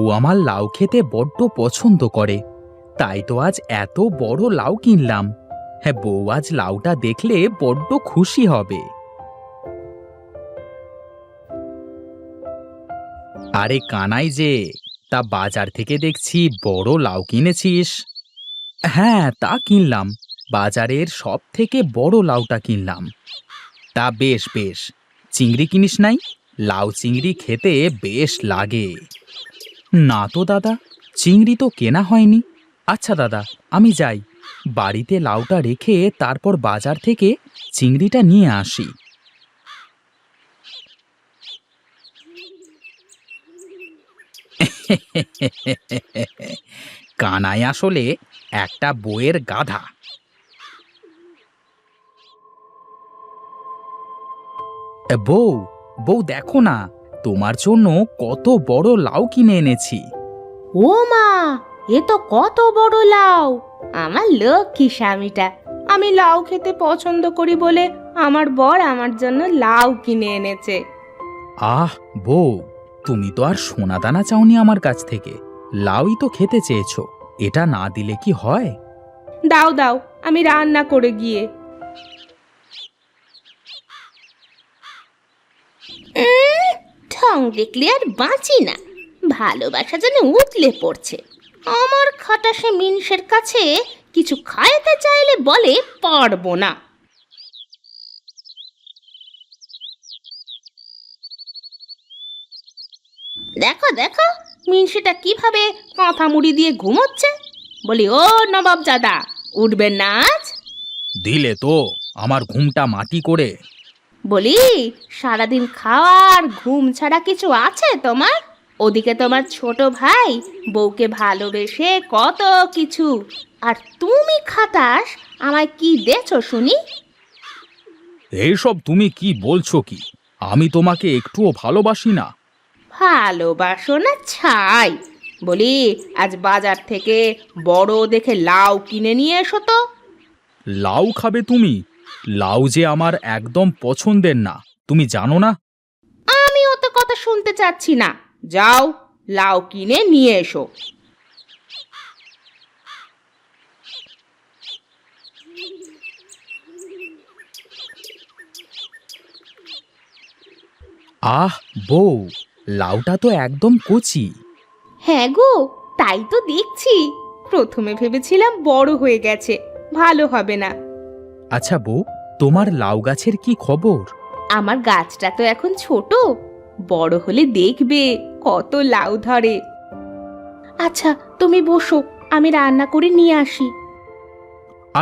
বউ আমার লাউ খেতে বড্ড পছন্দ করে, তাই তো আজ এত বড় লাউ কিনলাম। হ্যাঁ, বউ আজ লাউটা দেখলে বড্ড খুশি হবে। আরে কানাই যে, তা বাজার থেকে দেখছি বড় লাউ কিনেছিস। হ্যাঁ, তা কিনলাম, বাজারের সব থেকে বড় লাউটা কিনলাম। তা বেশ বেশ, চিংড়ি কিনিস নাই? লাউ চিংড়ি খেতে বেশ লাগে। না তো দাদা, চিংড়ি তো কেনা হয়নি। আচ্ছা দাদা, আমি যাই, বাড়িতে লাউটা রেখে তারপর বাজার থেকে চিংড়িটা নিয়ে আসি। কানাই আসলে একটা বইয়ের গাধা। বউ, বউ দেখো না, তোমার জন্য কত বড় লাউ কিনে এনেছি। ও মা, এ তো কত বড় লাউ! আমার লক্ষ্মী স্বামীটা। আমি লাউ খেতে পছন্দ করি বলে আমার বর আমার জন্য লাউ কিনে এনেছে। আহ বউ, তুমি তো আর সোনা দানা চাওনি আমার কাছ থেকে, লাউই তো খেতে চেয়েছো, এটা না দিলে কি হয়? দাও দাও, আমি রান্না করে গিয়ে। ঠং দেখলে আর বাঁচি না, ভালোবাসা যেন উতলে পড়ছে। আমার খাটাসে মিনসের কাছে কিছু খাইতে চাইলে বলে পারবো না। দেখো দেখো, মিনসেটা কিভাবে কাঁথা মুড়ি দিয়ে ঘুমোচ্ছে। বলি, ও নবাবজাদা, উঠবেন না আজ? দিলে তো আমার ঘুমটা মাটি করে। বলি, সারাদিন খাওয়ার ঘুম ছাড়া কিছু আছে তোমার? ওদিকে তোমার ছোট ভাই বউকে ভালোবেসে কত কিছু, আর তুমি খাটাস আমায় কি দেছো শুনি? এইসব তুমি কি বলছো কি? আমি তোমাকে একটুও ভালোবাসি না। ভালোবাসো না ছাই। বলি, আজ বাজার থেকে বড় দেখে লাউ কিনে নিয়ে এসো তো। লাউ খাবে তুমি? লাউ যে আমার একদম পছন্দের না, তুমি জানো না? আমি অত কথা শুনতে চাচ্ছি না, যাও লাউ কিনে নিয়ে এসো। আহ বউ, লাউটা তো একদম কচি। হ্যাঁ গো, তাই তো দেখছি। প্রথমে ভেবেছিলাম বড় হয়ে গেছে, ভালো হবে না। আচ্ছা বউ, তোমার লাউ গাছের কি খবর? আমার গাছটা তো এখন ছোট, বড় হলে দেখবে কত লাউ ধরে। আচ্ছা, তুমি বসো, আমি রান্না করে নিয়ে আসি।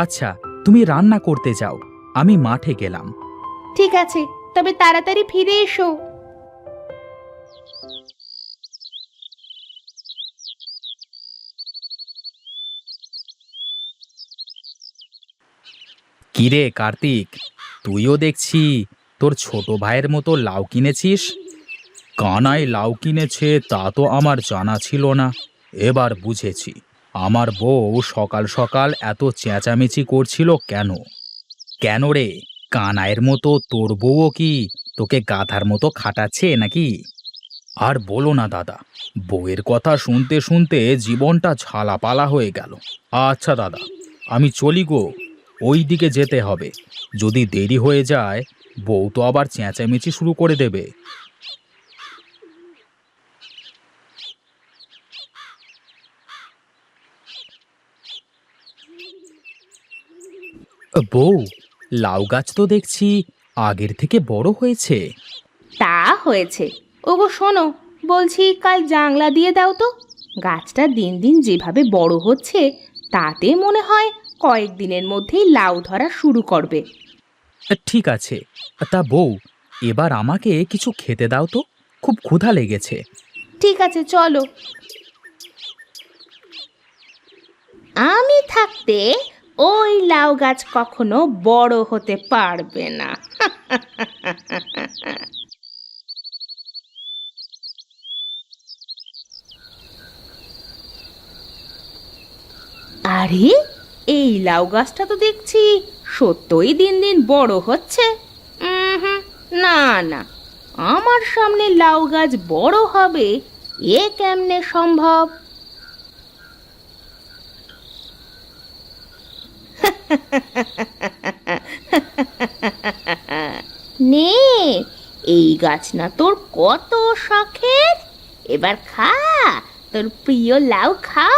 আচ্ছা, তুমি রান্না করতে যাও, আমি মাঠে গেলাম। ঠিক আছে, তবে তাড়াতাড়ি ফিরে এসো। কিরে কার্তিক, তুইও দেখছি তোর ছোট ভাইয়ের মতো লাউ কিনেছিস। কানাই লাউ কিনেছে তা তো আমার জানা ছিল না, এবার বুঝেছি আমার বউ সকাল সকাল এত চেঁচামেচি করছিল কেন। কেন রে, কানাইয়ের মতো তোর বউও কি তোকে গাধার মতো খাটাচ্ছে নাকি? আর বলো না দাদা, বউয়ের কথা শুনতে শুনতে জীবনটা ঝালাপালা হয়ে গেল। আচ্ছা দাদা, আমি চলি গো, ওই দিকে যেতে হবে। যদি দেরি হয়ে যায়, বউ তো আবার চেঁচামেচি শুরু করে দেবে। বউ, লাউ গাছ তো দেখছি আগের থেকে বড় হয়েছে। তা হয়েছে। ওগো শোনো, বলছি কাল জাংলা দিয়ে দাও তো। গাছটা দিন দিন যেভাবে বড় হচ্ছে, তাতে মনে হয় কয়েকদিনের মধ্যেই লাউ ধরা শুরু করবে। ঠিক আছে, তা বউ, এবার আমাকে কিছু খেতে দাও তো, খুব ক্ষুধা লেগেছে। ঠিক আছে, চলো। আমি থাকতে ওই লাউ গাছ কখনো বড় হতে পারবে না। আরে, এই লাউ গাছটা তো দেখছি সত্যই দিন দিন বড় হচ্ছে। হুম, না না, আমার সামনে লাউ গাছ বড় হবে এ কেমনে সম্ভব? নে, এই গাছ না তোর কত শখের, এবার খা, তোর প্রিয় লাউ খা।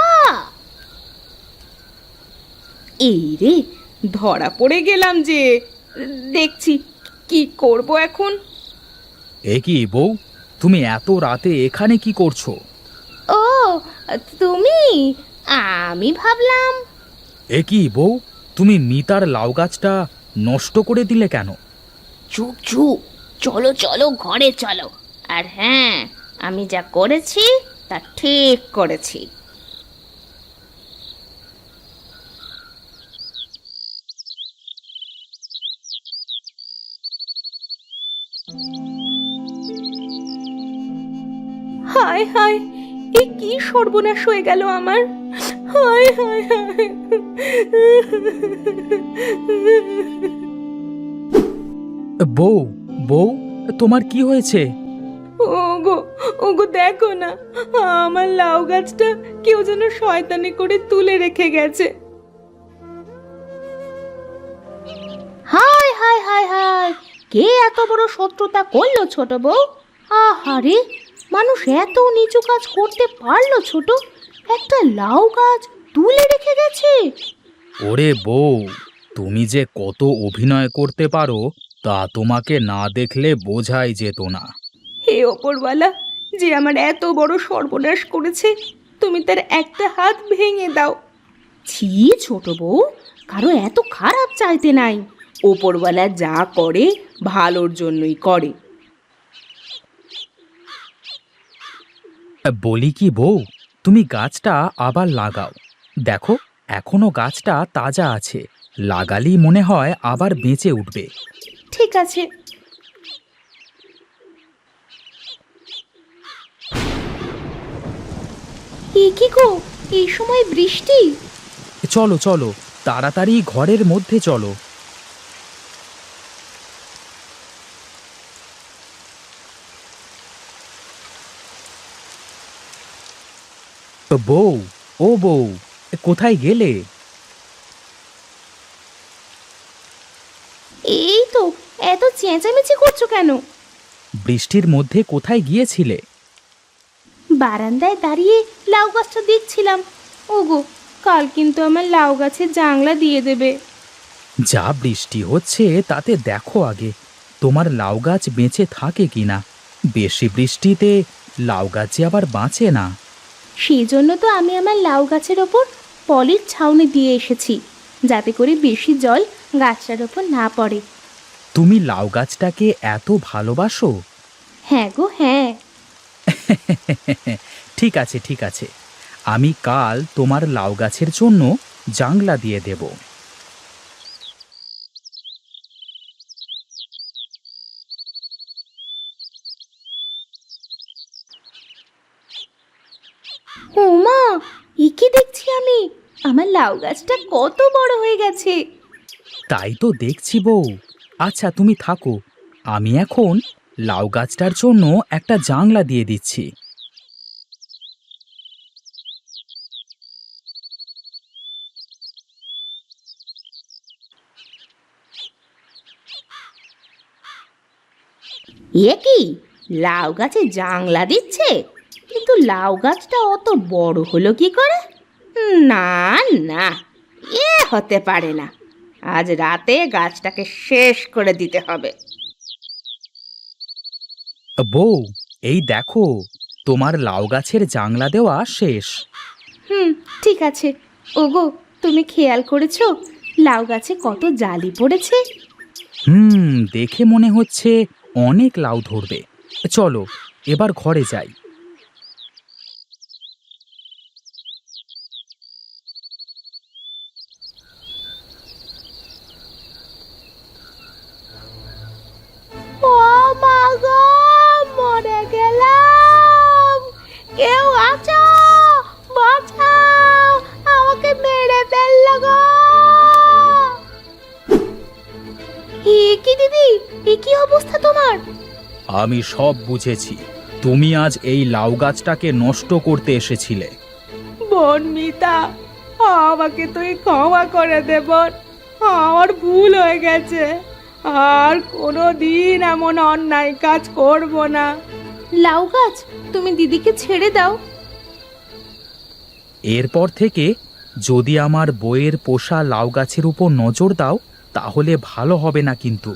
এই রে, ধরা পড়ে গেলাম যে, দেখছি কি করব এখন। এ কি বউ, তুমি এত রাতে এখানে কি করছো? ও তুমি, আমি ভাবলাম। এ কি বউ, তুমি মিতার লাউ গাছটা নষ্ট করে দিলে কেন? চুপ চুপ, চলো চলো ঘরে চলো। আর হ্যাঁ, আমি যা করেছি তা ঠিক করেছি। হায় হায়, এ কি সর্বনাশ হয়ে গেল আমার! হায় হায় হায়! বউ, বউ, তোমার কি হয়েছে? ওগো, ওগো দেখো না, আমার লাউ গাছটা কেউ যেন শয়তানি করে তুলে রেখে গেছে। হায় হায় হায় হায়, কে এত বড় শত্রুতা করলো ছোট বউ? আহারে, মানুষ এত নিচু কাজ করতে পারলো ছোট? একটা লাউ গাছ তুলে রেখে গেছে। ওরে বউ, তুমি যে কত অভিনয় করতে পারো তা তোমাকে না দেখলে বোঝাই যেত না। হে ওপরওয়ালা, যে আমার এত বড় সর্বনাশ করেছে, তুমি তার একটা হাত ভেঙে দাও। ছি ছোট বউ, কারো এত খারাপ চাইতে নাই। ওপরওয়ালা যা করে ভালোর জন্যই করে। বলি কি বউ, তুমি গাছটা আবার লাগাও। দেখো, এখনো গাছটা তাজা আছে, লাগালেই মনে হয় আবার বেঁচে উঠবে। ঠিক আছে। এ কি গো, এই সময় বৃষ্টি? চলো চলো, তাড়াতাড়ি ঘরের মধ্যে চলো। বউ, ও বউ, কোথায় গেলে? এই তো, এত চেঁচামেচি করছো কেন? বৃষ্টির মধ্যে কোথায় গিয়েছিলে? বারান্দায় দাঁড়িয়ে লাউ গাছটা দেখছিলাম। ওগো, কাল কিন্তু আমার লাউ গাছের জাংলা দিয়ে দেবে। যা বৃষ্টি হচ্ছে তাতে দেখো আগে তোমার লাউ গাছ বেঁচে থাকে কিনা। বেশি বৃষ্টিতে লাউ গাছে আবার বাঁচে না। সেই জন্য তো আমি আমার লাউ গাছের ওপর পলির ছাউনি দিয়ে এসেছি, যাতে করে বেশি জল গাছটার ওপর না পড়ে। তুমি লাউ গাছটাকে এত ভালোবাসো? হ্যাঁ গো হ্যাঁ। ঠিক আছে ঠিক আছে, আমি কাল তোমার লাউ গাছের জন্য জাংলা দিয়ে দেব। ও মা, এ কি দেখছি আমি! আমার লাউ গাছটা কত বড় হয়ে গেছে! তাই তো দেখছি বউ। আচ্ছা তুমি থাকো, আমি এখন লাউ গাছটার জন্য একটা জাংলা দিয়ে দিচ্ছি। এ কি, লাউ গাছে জাংলা দিচ্ছে? কিন্তু লাউ গাছটা অত বড় হলো কি করে? না না, এ হতে পারে না। আজ রাতে গাছটাকে শেষ করে দিতে হবে। বউ, এই দেখো, তোমার লাউ গাছের জাংলা দেওয়া শেষ। ঠিক আছে। ওগো, তুমি খেয়াল করেছো লাউ গাছে কত জালি পড়েছে? দেখে মনে হচ্ছে অনেক লাউ ধরবে। চলো এবার ঘরে যাই। ও মা গো, মরে গেলাম! কেউ আছো? বাঁচাও, আমাকে মেরে ফেললো গো! এ কি দিদি, এ কি অবস্থা তোমার? আমি সব বুঝেছি, তুমি আজ এই লাউ গাছটাকে নষ্ট করতে এসেছিলে। বোন মিতা, আমাকে তুই ক্ষমা করে দে বোন, আমার ভুল হয়ে গেছে, আর কোনো দিন এমন অন্যায় কাজ করব না। লাউ গাছ, তুমি দিদিকে ছেড়ে দাও। এরপর থেকে যদি আমার বইয়ের পোষা লাউ গাছের উপর নজর দাও তাহলে ভালো হবে না কিন্তু।